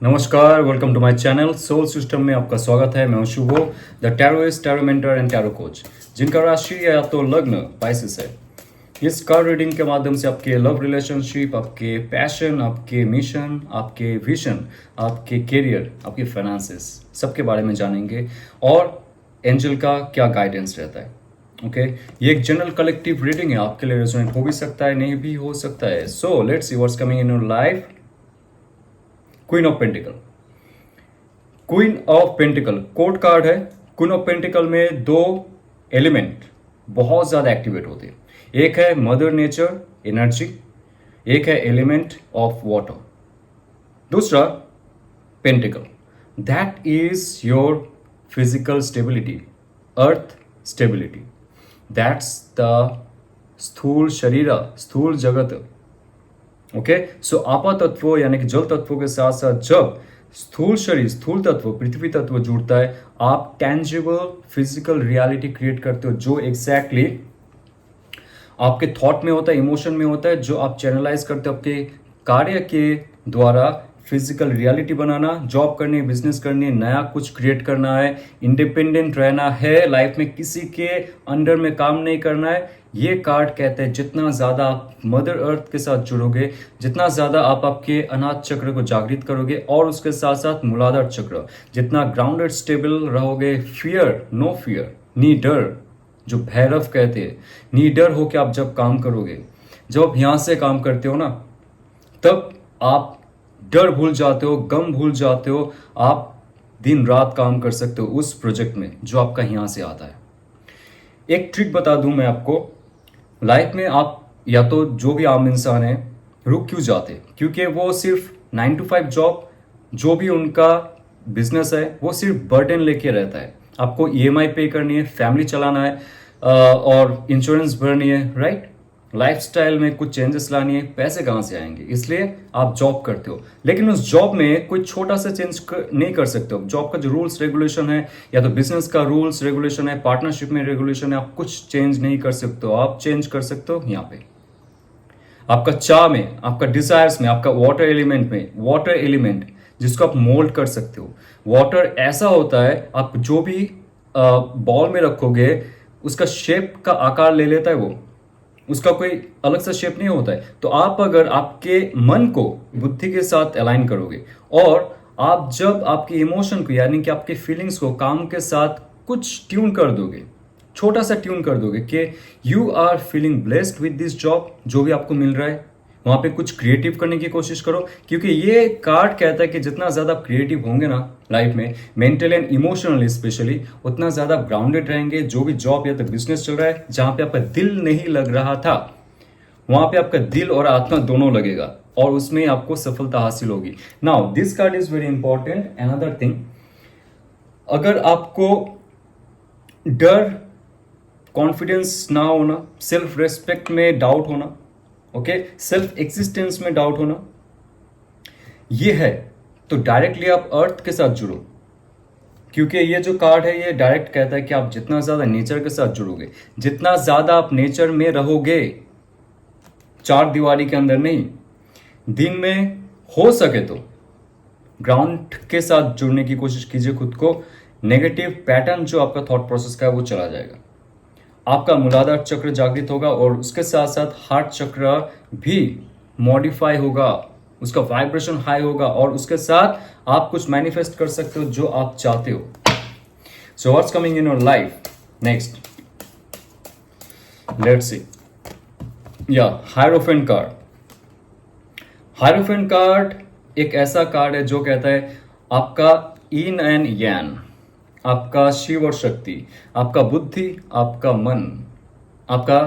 नमस्कार, welcome to my channel soul system में आपका स्वागत है। मैं हूं Shubho, the tarotist, tarot mentor and tarot coach, जिनका राशि या तो लग्न पाइसेस है। इस कार्ड रीडिंग के माध्यम से आपके लव रिलेशनशिप, आपके पैशन, आपके मिशन, आपके विजन, आपके करियर, आपके फाइनेंसेस, सबके बारे में जानेंगे और एंजल का क्या गाइडेंस रहता है। ओके ये एक जनरल कलेक्टिव रीडिंग है, आपके लिए रेजोनेट हो भी सकता है, नहीं भी हो सकता है। So let's see what's coming in your life. Queen of pentacle, queen of pentacle court card है। क्वीन ऑफ पेंटिकल में दो एलिमेंट बहुत ज्यादा एक्टिवेट होते हैं। एक है मदर नेचर एनर्जी, एक है एलिमेंट ऑफ वाटर। दूसरा pentacle, that is your physical stability, earth stability, that's the स्थूल शरीर, स्थूल जगत। ओके सो आपा तत्व यानी कि जल तत्वों के साथ साथ जब स्थूल शरीर, स्थूल तत्व, पृथ्वी तत्व जुड़ता है, आप टेंजिबल फिजिकल रियलिटी क्रिएट करते हो, जो एग्जैक्टली आपके थॉट में होता है, इमोशन में होता है, जो आप चैनलाइज करते हो आपके कार्य के द्वारा। फिजिकल रियलिटी बनाना, जॉब करनी है, बिजनेस करनी है, नया कुछ क्रिएट करना है, इंडिपेंडेंट रहना है, लाइफ में किसी के अंडर में काम नहीं करना है। ये कार्ड कहते हैं जितना ज्यादा आप मदर अर्थ के साथ जुड़ोगे, जितना ज्यादा आप आपके अनाथ चक्र को जागृत करोगे और उसके साथ साथ मूलाधार चक्र, जितना ग्राउंडेड स्टेबल रहोगे, फियर, नो फियर, नीडर, जो भैरव कहते हैं, नीडर हो के आप जब काम करोगे, जब आप यहां से काम करते हो ना, तब आप डर भूल जाते हो, गम भूल जाते हो, आप दिन रात काम कर सकते हो उस प्रोजेक्ट में जो आपका यहां से आता है। एक ट्रिक बता दूं मैं आपको, लाइफ में आप या तो जो भी आम इंसान है रुक क्यों जाते, क्योंकि वो सिर्फ 9 to 5 जॉब, जो भी उनका बिजनेस है, वो सिर्फ बर्डन लेके रहता है। आपको ईएमआई पे करनी है, फैमिली चलाना है और इंश्योरेंस भरनी है, राइट। लाइफस्टाइल में कुछ चेंजेस लानी है, पैसे कहाँ से आएंगे, इसलिए आप जॉब करते हो। लेकिन उस जॉब में कोई छोटा सा नहीं कर सकते हो। जॉब का जो रूल्स रेगुलेशन है, या तो बिजनेस का रूल्स रेगुलेशन है, पार्टनरशिप में रेगुलेशन है, आप कुछ चेंज नहीं कर सकते हो। आप चेंज कर सकते हो यहाँ पे आपका चाह में, आपका डिजायर्स में, आपका वाटर एलिमेंट में। वाटर एलिमेंट जिसको आप मोल्ड कर सकते हो। वाटर ऐसा होता है, आप जो भी बॉल में रखोगे उसका शेप का आकार ले लेता है, वो उसका कोई अलग सा शेप नहीं होता है। तो आप अगर आपके मन को बुद्धि के साथ अलाइन करोगे और आप जब आपके इमोशन को यानी कि आपके फीलिंग्स को काम के साथ कुछ ट्यून कर दोगे, छोटा सा ट्यून कर दोगे कि you are feeling blessed with this job, जो भी आपको मिल रहा है वहां पे कुछ क्रिएटिव करने की कोशिश करो। क्योंकि ये कार्ड कहता है कि जितना ज्यादा आप क्रिएटिव होंगे ना लाइफ में, मेंटल एंड इमोशनली स्पेशली, उतना ज्यादा ग्राउंडेड रहेंगे। जो भी जॉब या तो बिजनेस चल रहा है, जहां पे आपका दिल नहीं लग रहा था, वहां पे आपका दिल और आत्मा दोनों लगेगा और उसमें आपको सफलता हासिल होगी। Now this card is very important. Another thing, अगर आपको डर, कॉन्फिडेंस ना होना, सेल्फ रेस्पेक्ट में डाउट होना, ओके सेल्फ एक्सिस्टेंस में डाउट होना, ये है, तो डायरेक्टली आप अर्थ के साथ जुड़ो। क्योंकि ये जो कार्ड है ये डायरेक्ट कहता है कि आप जितना ज्यादा नेचर के साथ जुड़ोगे, जितना ज्यादा आप नेचर में रहोगे, चार दीवारी के अंदर नहीं, दिन में हो सके तो ग्राउंड के साथ जुड़ने की कोशिश कीजिए खुद को। नेगेटिव पैटर्न जो आपका थॉट प्रोसेस का है वो चला जाएगा, आपका मूलाधार चक्र जागृत होगा और उसके साथ साथ हार्ट चक्र भी मॉडिफाई होगा, उसका वाइब्रेशन हाई होगा और उसके साथ आप कुछ मैनिफेस्ट कर सकते हो जो आप चाहते हो। So what's coming in your life next, let's see. या हायरोफेंट कार्ड, हायरोफेंट कार्ड एक ऐसा कार्ड है जो कहता है आपका इन एंड यान, आपका शिव और शक्ति, आपका बुद्धि, आपका मन, आपका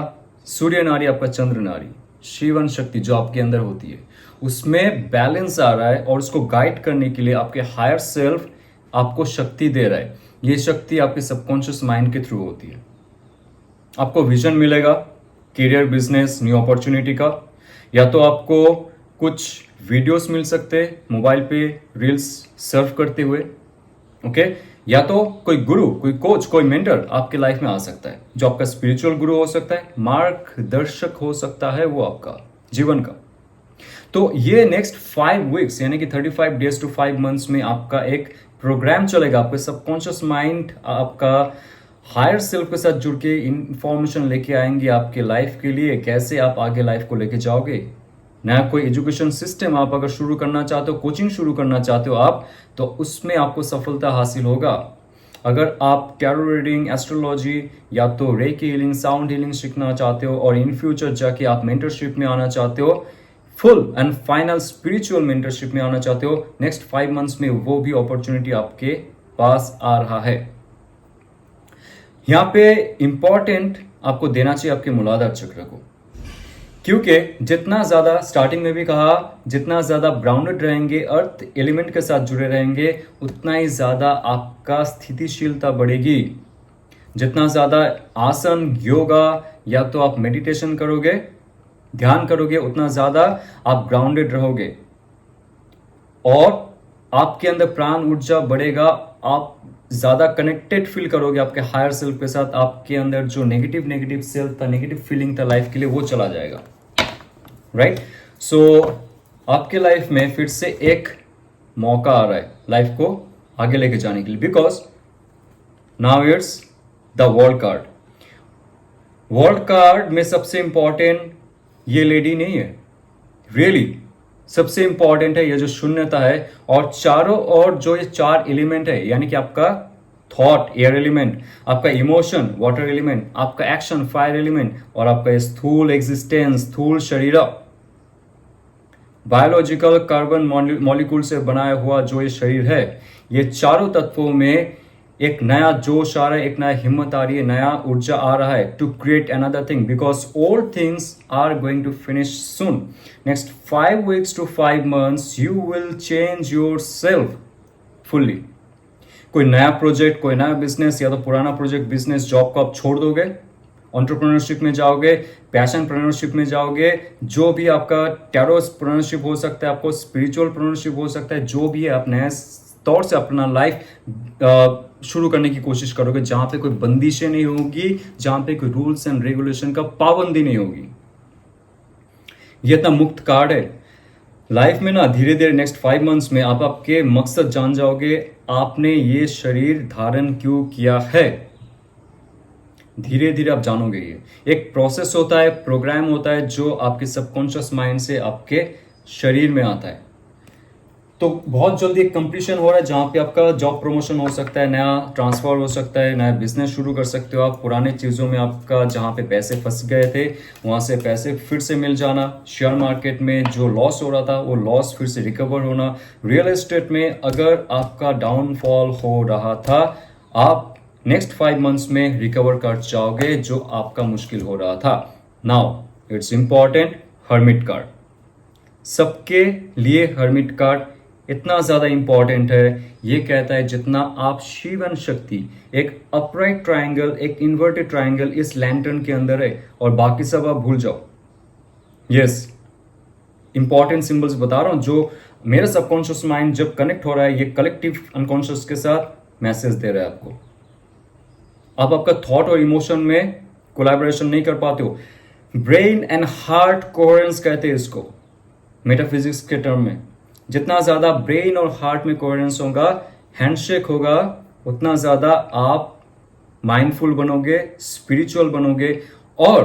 सूर्य नारी, आपका चंद्र नारी, शिवन शक्ति जो आपके अंदर होती है, उसमें बैलेंस आ रहा है और उसको गाइड करने के लिए आपके हायर सेल्फ आपको शक्ति दे रहा है। ये शक्ति आपके सबकॉन्शियस माइंड के थ्रू होती है। आपको विजन मिलेगा करियर, बिजनेस, न्यू अपॉर्चुनिटी का, या तो आपको कुछ वीडियोस मिल सकते हैं मोबाइल पे रील्स सर्फ करते हुए, ओके या तो कोई गुरु, कोई कोच, कोई मेंटर आपके लाइफ में आ सकता है, जो आपका स्पिरिचुअल गुरु हो सकता है, मार्गदर्शक हो सकता है वो आपका जीवन का। तो ये नेक्स्ट 5 वीक्स यानी कि 35 डेज टू 5 मंथ्स में आपका एक प्रोग्राम चलेगा। आपके सबकॉन्शियस माइंड आपका हायर सेल्फ के साथ जुड़ के इंफॉर्मेशन लेके आएंगे आपके लाइफ के लिए, कैसे आप आगे लाइफ को लेके जाओगे। नया कोई एजुकेशन सिस्टम आप अगर शुरू करना चाहते हो, कोचिंग शुरू करना चाहते हो आप, तो उसमें आपको सफलता हासिल होगा। अगर आप टैरो रीडिंग, एस्ट्रोलॉजी या तो रेकी हीलिंग, साउंड हीलिंग सीखना चाहते हो और इन फ्यूचर जाके आप मेंटरशिप में आना चाहते हो, full and final spiritual mentorship में आना चाहते हो, नेक्स्ट 5 मंथ्स में वो भी अपॉर्चुनिटी आपके पास आ रहा है। यहाँ पे इंपॉर्टेंट आपको देना चाहिए आपके मूलाधार चक्र को, क्योंकि जितना ज्यादा, स्टार्टिंग में भी कहा, जितना ज्यादा ग्राउंडेड रहेंगे, अर्थ एलिमेंट के साथ जुड़े रहेंगे, उतना ही ज्यादा आपका स्थितिशीलता बढ़ेगी। जितना ज्यादा आसन, योगा या तो आप मेडिटेशन करोगे, ध्यान करोगे, उतना ज्यादा आप ग्राउंडेड रहोगे और आपके अंदर प्राण ऊर्जा बढ़ेगा। आप ज्यादा कनेक्टेड फील करोगे आपके हायर सेल्फ के साथ। आपके अंदर जो नेगेटिव सेल्फ था, नेगेटिव फीलिंग था लाइफ के लिए, वो चला जाएगा। राइट? सो आपके लाइफ में फिर से एक मौका आ रहा है लाइफ को आगे लेके जाने के लिए, because now it's the world card. World card में सबसे इंपॉर्टेंट ये लेडी नहीं है, रियली सबसे इंपॉर्टेंट है ये जो शून्यता है, और चारों ओर जो ये 4 एलिमेंट है, यानी कि आपका थॉट एयर एलिमेंट, आपका इमोशन वाटर एलिमेंट, आपका एक्शन फायर एलिमेंट, और आपका स्थूल एग्जिस्टेंस, स्थूल शरीर, बायोलॉजिकल कार्बन मॉलिक्यूल से बनाया हुआ जो ये शरीर है, ये चारों तत्वों में एक नया जोश आ रहा है, एक नया हिम्मत आ रही है, नया ऊर्जा आ रहा है to create another thing, because all things are going to finish soon. Next 5 weeks to 5 months you will change yourself fully. कोई नया प्रोजेक्ट, कोई नया बिजनेस या तो पुराना प्रोजेक्ट, बिजनेस, जॉब को आप छोड़ दोगे, एंटरप्रेन्योरशिप में जाओगे, पैशन प्रेन्योरशिप में जाओगे, जो भी आपका टैरो प्रेन्योरशिप हो सकता है, आपको स्पिरिचुअल प्रेन्योरशिप हो सकता है, जो भी है आप नए तौर से अपना लाइफ शुरू करने की कोशिश करोगे, जहां पे कोई बंदिशें नहीं होगी, जहां पे कोई रूल्स एंड रेगुलेशन का पाबंदी नहीं होगी। ये इतना मुक्त कार्ड है लाइफ में ना। धीरे धीरे नेक्स्ट 5 मंथ्स में आप आपके मकसद जान जाओगे, आपने ये शरीर धारण क्यों किया है। धीरे धीरे आप जानोगे। ये एक प्रोसेस होता है, प्रोग्राम होता है जो आपके सबकॉन्शियस माइंड से आपके शरीर में आता है। तो बहुत जल्दी एक कंप्लीशन हो रहा है जहां पे आपका जॉब प्रमोशन हो सकता है, नया ट्रांसफर हो सकता है, नया बिजनेस शुरू कर सकते हो आप। पुराने चीज़ों में आपका जहां पे पैसे फंस गए थे वहां से पैसे फिर से मिल जाना, शेयर मार्केट में जो लॉस हो रहा था वो लॉस फिर से रिकवर होना, रियल एस्टेट में अगर आपका डाउनफॉल हो रहा था आप नेक्स्ट 5 मंथ्स में रिकवर कर जाओगे जो आपका मुश्किल हो रहा था। Now it's important, hermit card. सबके लिए हर्मिट कार्ड इतना ज्यादा इंपॉर्टेंट है। ये कहता है जितना आप शिवन शक्ति, एक अपराइट ट्रायंगल, एक इन्वर्टेड ट्रायंगल इस लैंटर्न के अंदर है और बाकी सब आप भूल जाओ। यस, इंपॉर्टेंट सिंबल्स बता रहा हूं जो मेरा सबकॉन्शियस माइंड जब कनेक्ट हो रहा है ये कलेक्टिव अनकॉन्शियस के साथ मैसेज दे रहा है आपको। आप आपका थॉट और इमोशन में कोलैबोरेशन नहीं कर पाते हो। ब्रेन एंड हार्ट कोहेरेंस कहते हैं इसको मेटाफिजिक्स के टर्म में। जितना ज्यादा ब्रेन और हार्ट में कोहेरेंस होगा, हैंडशेक होगा, उतना ज्यादा आप माइंडफुल बनोगे, स्पिरिचुअल बनोगे और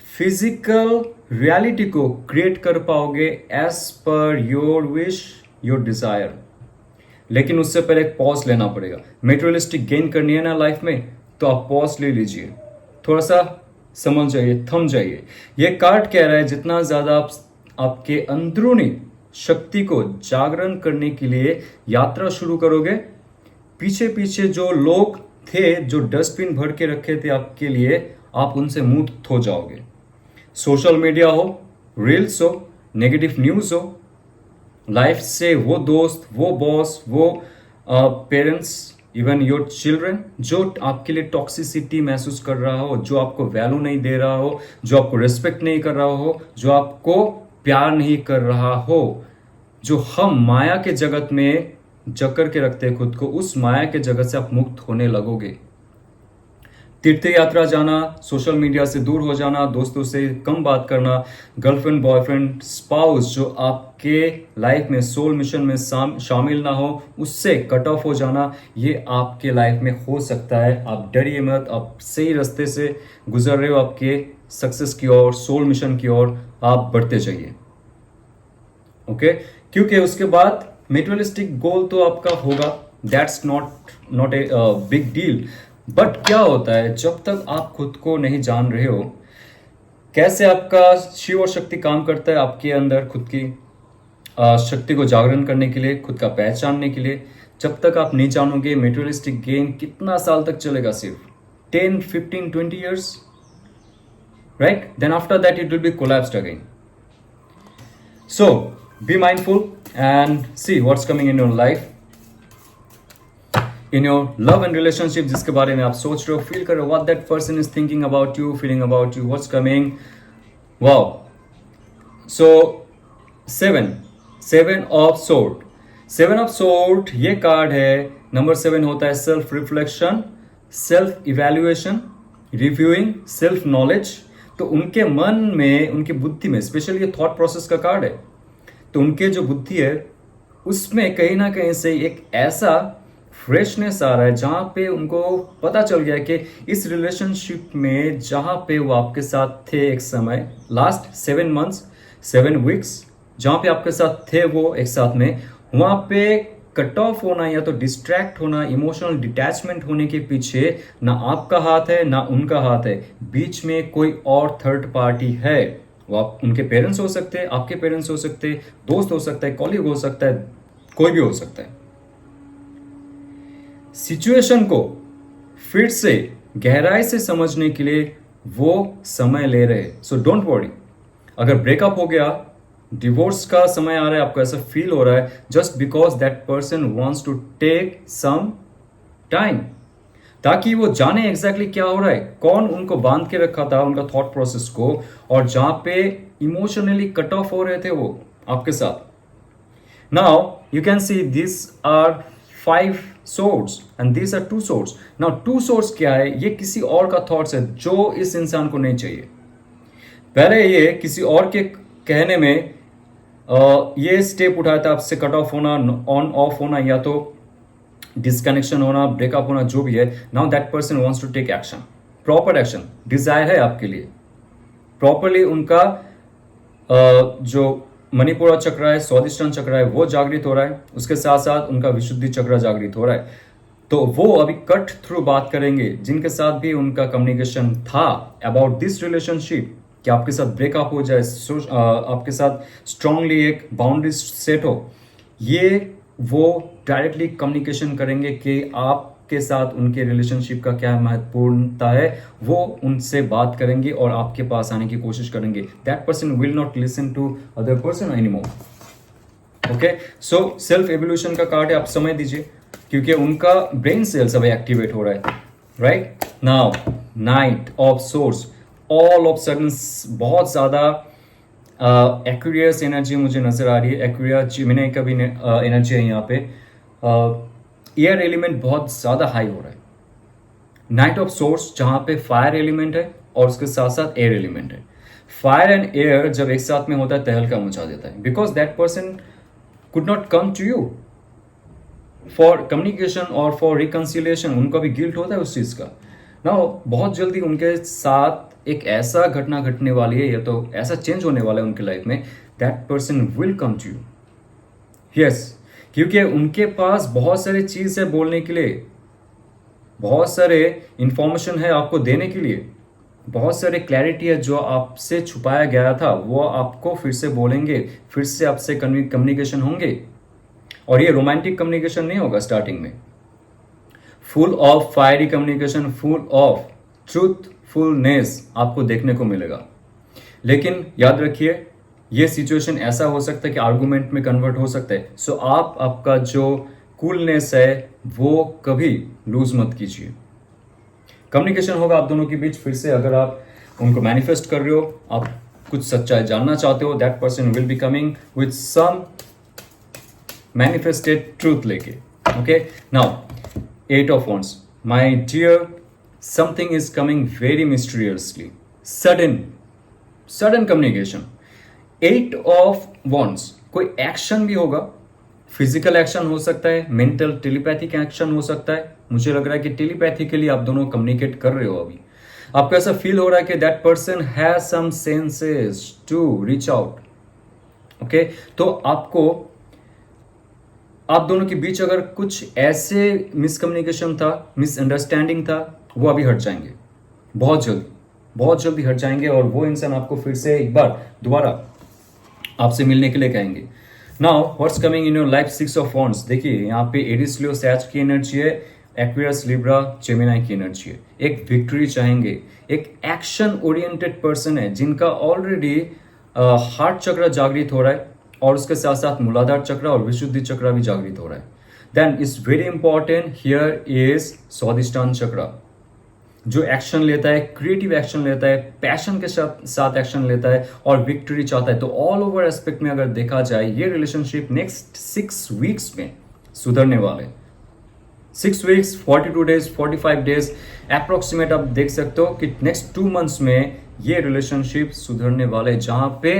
फिजिकल रियलिटी को क्रिएट कर पाओगे as per your wish, your desire. लेकिन उससे पहले एक पॉज लेना पड़ेगा। मेटेरियलिस्टिक गेन करनी है ना लाइफ में, तो आप पॉज ले लीजिए, थोड़ा सा समझ जाइए, थम जाइए। ये कार्ड कह रहा है जितना ज्यादा आप आपके अंदरूनी शक्ति को जागरण करने के लिए यात्रा शुरू करोगे, पीछे पीछे जो लोग थे जो डस्टबिन भर के रखे थे आपके लिए, आप उनसे मुक्त हो जाओगे। सोशल मीडिया हो, रील्स हो, नेगेटिव न्यूज हो, लाइफ से वो दोस्त, वो बॉस, वो पेरेंट्स, इवन योर चिल्ड्रन जो आपके लिए टॉक्सिसिटी महसूस कर रहा हो, जो आपको वैल्यू नहीं दे रहा हो, जो आपको रिस्पेक्ट नहीं कर रहा हो, जो आपको प्यार नहीं कर रहा हो, जो हम माया के जगत में जकड़ के रखते हैं खुद को, उस माया के जगत से आप मुक्त होने लगोगे। तीर्थ यात्रा जाना, सोशल मीडिया से दूर हो जाना, दोस्तों से कम बात करना, गर्लफ्रेंड बॉयफ्रेंड स्पाउस जो आपके लाइफ में सोल मिशन में शामिल ना हो उससे कट ऑफ हो जाना, ये आपके लाइफ में हो सकता है। आप डरिए मत, आप सही रास्ते से गुजर रहे हो, आपके सक्सेस की ओर, सोल मिशन की ओर आप बढ़ते जाइए। ओके, क्योंकि उसके बाद मेटेरियलिस्टिक गोल तो आपका होगा, that's not a big deal. But क्या होता है जब तक आप खुद को नहीं जान रहे हो, कैसे आपका शिव और शक्ति काम करता है आपके अंदर, खुद की शक्ति को जागरण करने के लिए, खुद का पहचानने के लिए, जब तक आप नहीं जानोगे मेटेरियलिस्टिक गेम कितना साल तक चलेगा, सिर्फ 10, 15, 20 years, right? Then after that it will be collapsed again. So, be mindful and see what's coming in your life, in your love and relationship जिसके बारे में आप सोच रहे हो, फील कर रहे हो, what that person is thinking about you, feeling about you, what's coming. Wow. So, seven of sword. 7 of sword ये कार्ड है, नंबर 7 होता है self reflection, self evaluation, reviewing, self knowledge. तो उनके मन में, उनकी बुद्धि में, स्पेशली ये थॉट प्रोसेस का कार्ड है, तो उनके जो बुद्धि है उसमें कहीं ना कहीं से एक ऐसा फ्रेशनेस आ रहा है जहां पे उनको पता चल गया कि इस रिलेशनशिप में जहां पे वो आपके साथ थे एक समय, लास्ट 7 मंथ्स 7 वीक्स जहां पे आपके साथ थे वो एक साथ में, वहां पे कट ऑफ होना या तो डिस्ट्रैक्ट होना, इमोशनल डिटैचमेंट होने के पीछे ना आपका हाथ है ना उनका हाथ है, बीच में कोई और थर्ड पार्टी है। वो आप उनके पेरेंट्स हो सकते हैं, आपके पेरेंट्स हो सकते हैं, दोस्त हो सकता है, कॉलीग हो सकता है, कोई भी हो सकता है। सिचुएशन को फिर से गहराई से समझने के लिए वो समय ले रहे हैं। सो डोंट वरी, अगर ब्रेकअप हो गया, डिवोर्स का समय आ रहा है, आपको ऐसा फील हो रहा है, just because that person wants to take some time, ताकि वो जाने एग्जैक्टली क्या हो रहा है, कौन उनको बांध के रखा था उनका थॉट प्रोसेस को, और जहां पे इमोशनली कट ऑफ हो रहे थे वो आपके साथ। Now you can see this are 5 source and this are 2 source. Now 2 source क्या है? ये किसी और का थॉट्स है जो इस इंसान को नहीं चाहिए। पहले ये किसी और के कहने में ये स्टेप उठाया था, आपसे कट ऑफ होना, ऑन ऑफ होना, या तो डिसकनेक्शन होना, ब्रेकअप होना, जो भी है। Now that person wants to take action, proper action, desire है आपके लिए प्रॉपरली। उनका जो मणिपुरा चक्र है, स्वादिष्टान चक्र है, वो जागृत हो रहा है, उसके साथ साथ उनका विशुद्धि चक्र जागृत हो रहा है। तो वो अभी कट थ्रू बात करेंगे जिनके साथ भी उनका कम्युनिकेशन था अबाउट दिस रिलेशनशिप, कि आपके साथ ब्रेकअप हो जाए, आपके साथ स्ट्रांगली एक बाउंड्री सेट हो, ये वो डायरेक्टली कम्युनिकेशन करेंगे कि आपके साथ उनके रिलेशनशिप का क्या महत्वपूर्णता है, वो उनसे बात करेंगे और आपके पास आने की कोशिश करेंगे। That person will not listen to other person anymore. Okay, so self evolution का कार्ड है, आप समय दीजिए क्योंकि उनका ब्रेन सेल्स अभी एक्टिवेट हो रहा है, right? Now night of source, all of sudden बहुत ज्यादा एक्वेरियस एनर्जी मुझे नजर आ रही है। एक्वेरियस जिमिनी का भी एनर्जी है यहाँ पे। एयर एलिमेंट बहुत ज्यादा हाई हो रहा है। नाइट ऑफ सोर्स जहां पे फायर एलिमेंट है और उसके साथ साथ एयर एलिमेंट है। फायर एंड एयर जब एक साथ में होता है तहलका मचा देता है, because that person could not come to you for communication और फॉर रिकन्सिलिएशन। उनका भी गिल्ट होता है उस चीज का ना। बहुत जल्दी उनके साथ एक ऐसा घटना घटने वाली है, या तो ऐसा चेंज होने वाला है उनके लाइफ में, that person will come to you. Yes, क्योंकि उनके पास बहुत सारी चीज है बोलने के लिए, बहुत सारे इंफॉर्मेशन है आपको देने के लिए, बहुत सारे क्लैरिटी है जो आपसे छुपाया गया था, वो आपको फिर से बोलेंगे, फिर से आपसे कम्युनिकेशन होंगे। और ये रोमांटिक कम्युनिकेशन नहीं होगा स्टार्टिंग में, full of fiery communication, full of truthfulness आपको देखने को मिलेगा। लेकिन याद रखिए, ये सिचुएशन ऐसा हो सकता है कि आर्गुमेंट में कन्वर्ट हो सकता है। सो आपका जो कूलनेस है वो कभी लूज मत कीजिए। कम्युनिकेशन होगा आप दोनों के बीच फिर से। अगर आप उनको मैनिफेस्ट कर रहे हो, आप कुछ सच्चाई जानना चाहते हो, that person will be coming with some manifested truth लेके। Okay, now 8 of Wands, my dear something is coming very mysteriously, sudden communication. 8 of wands, कोई एक्शन भी होगा, फिजिकल एक्शन हो सकता है, मेंटल टेलीपैथिक एक्शन हो सकता है। मुझे लग रहा है कि टेलीपैथिकली आप दोनों कम्युनिकेट कर रहे हो। अभी आपको ऐसा फील हो रहा है कि that person has some senses to reach out. Okay, तो आपको आप दोनों के बीच अगर कुछ ऐसे मिसकम्युनिकेशन था, मिसअंडरस्टैंडिंग था, वो अभी हट जाएंगे बहुत जल्दी हट जाएंगे, और वो इंसान आपको फिर से एक बार दोबारा आपसे मिलने के लिए कहेंगे। Now what's coming in your life, 6 of wands. देखिए यहाँ पे एरिस, लियो, सैज की एनर्जी है, एक्वेरियस, लिब्रा, जेमिनी की एनर्जी है। एक विक्ट्री चाहेंगे, एक एक्शन ओरिएंटेड पर्सन है जिनका ऑलरेडी हार्ट चक्र जागृत हो रहा है, और उसके साथ साथ मूलाधार चक्र और विशुद्धि चक्र भी जागृत हो रहा है। Then is very important here is Swadhishthana chakra, जो एक्शन लेता है, क्रिएटिव एक्शन लेता है, पैशन के साथ एक्शन लेता है और विक्ट्री चाहता है। तो ऑल ओवर एस्पेक्ट में अगर देखा जाए, ये रिलेशनशिप नेक्स्ट 6 वीक्स में सुधरने वाले। 6 वीक्स, 42 डेज, 45 डेज अप्रोक्सीमेट आप देख सकते हो कि नेक्स्ट 2 मंथ्स में ये रिलेशनशिप सुधरने वाले, जहां पे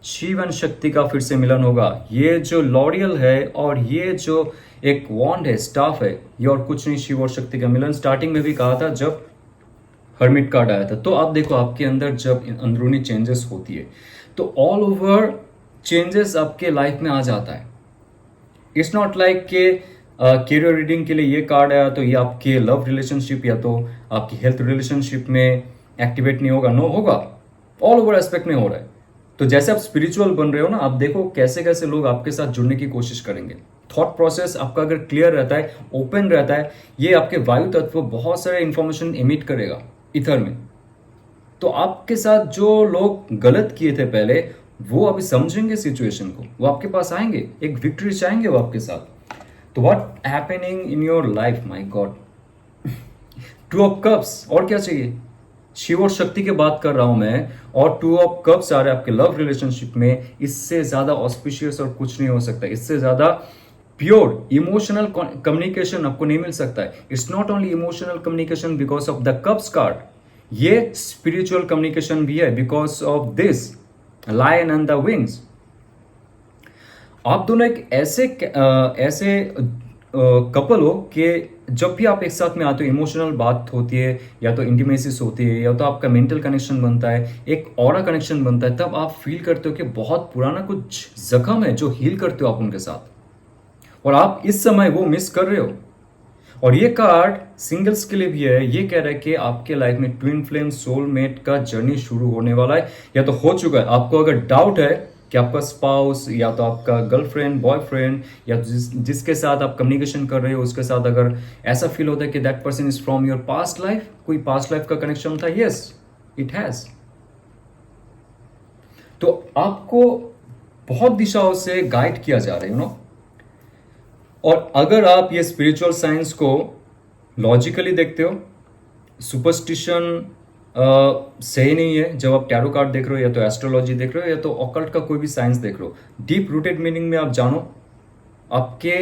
जीवन शक्ति का फिर से मिलन होगा। ये जो लॉरियल है और ये जो एक वॉन्ड है, स्टाफ है, ये और कुछ नहीं, शिव और शक्ति का मिलन। स्टार्टिंग में भी कहा था जब हर्मिट कार्ड आया था। तो आप देखो, आपके अंदर जब अंदरूनी चेंजेस होती है तो ऑल ओवर चेंजेस आपके लाइफ में आ जाता है। इट्स नॉट लाइक के कैरियर रीडिंग के लिए ये कार्ड आया तो ये आपके लव रिलेशनशिप या तो आपकी हेल्थ रिलेशनशिप में एक्टिवेट नहीं होगा। नो, होगा, ऑल ओवर एस्पेक्ट में हो रहा है। तो जैसे आप स्पिरिचुअल बन रहे हो ना, आप देखो कैसे कैसे लोग आपके साथ जुड़ने की कोशिश करेंगे। थॉट प्रोसेस आपका अगर क्लियर रहता है, ओपन रहता है, ये आपके वायु तत्व बहुत सारे इंफॉर्मेशन इमिट करेगा इथर में। तो आपके साथ जो लोग गलत किए थे पहले, वो अभी समझेंगे सिचुएशन को, वो आपके पास आएंगे, एक विक्ट्री चाहेंगे वो आपके साथ। तो what happening in your life, my God, 2 of cups, और क्या चाहिए। शिव और शक्ति की बात कर रहा हूं मैं, और 2 ऑफ कप्स आ रहे हैं आपके लव रिलेशनशिप में। इससे ज्यादा ऑस्पिशियस और कुछ नहीं हो सकता, इससे ज्यादा प्योर इमोशनल कम्युनिकेशन आपको नहीं मिल सकता है। It's not only emotional communication because of the cups card, ये स्पिरिचुअल कम्युनिकेशन भी है because of this lion and the wings. आप दोनों एक ऐसे कपल हो कि जब भी आप एक साथ में आते हो, इमोशनल बात होती है, या तो इंटीमेसीज होती है, या तो आपका मेंटल कनेक्शन बनता है, एक ऑरा कनेक्शन बनता है, तब आप फील करते हो कि बहुत पुराना कुछ जख्म है जो हील करते हो आप उनके साथ, और आप इस समय वो मिस कर रहे हो। और ये कार्ड सिंगल्स के लिए भी है। ये कह रहा है कि आपके लाइफ में ट्विन फ्लेम सोलमेट का जर्नी शुरू होने वाला है, या तो हो चुका है। आपको अगर डाउट है कि आपका स्पाउस या तो आपका गर्लफ्रेंड, बॉयफ्रेंड, या जिसके साथ आप कम्युनिकेशन कर रहे हो उसके साथ अगर ऐसा फील होता है कि that person is from your past life, कोई पास्ट लाइफ का कनेक्शन था, यस इट हैज। तो आपको बहुत दिशाओं से गाइड किया जा रहा है, यू नो। और अगर आप ये स्पिरिचुअल साइंस को लॉजिकली देखते हो, सुपरस्टिशन सही नहीं है। जब आप टैरो कार्ड देख रहे हो, या तो एस्ट्रोलॉजी देख रहे हो, या तो ऑकल्ट का कोई भी साइंस देख रहे हो, डीप रूटेड मीनिंग में आप जानो, आपके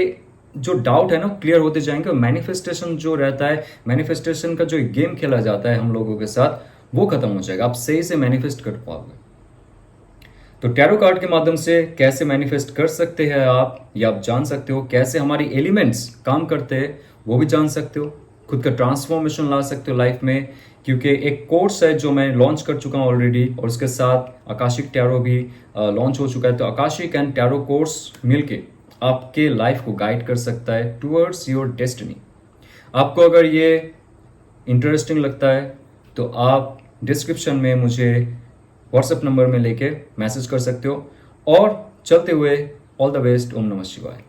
जो डाउट है ना क्लियर होते जाएंगे। मैनिफेस्टेशन जो रहता है, मैनिफेस्टेशन का जो गेम खेला जाता है हम लोगों के साथ, वो खत्म हो जाएगा। आप सही से मैनिफेस्ट कर पाओगे। तो टैरो कार्ड के माध्यम से कैसे मैनिफेस्ट कर सकते हैं आप, या आप जान सकते हो। कैसे हमारी एलिमेंट्स काम करते हैं वो भी जान सकते हो। खुद का ट्रांसफॉर्मेशन ला सकते हो लाइफ में, क्योंकि एक कोर्स है जो मैं लॉन्च कर चुका हूँ ऑलरेडी, और उसके साथ आकाशिक टैरो भी लॉन्च हो चुका है। तो आकाशिक एंड टैरो कोर्स मिलके आपके लाइफ को गाइड कर सकता है टूवर्ड्स योर डेस्टिनी। आपको अगर ये इंटरेस्टिंग लगता है तो आप डिस्क्रिप्शन में मुझे व्हाट्सएप नंबर में लेके मैसेज कर सकते हो। और चलते हुए ऑल द बेस्ट, ओम नमः शिवाय।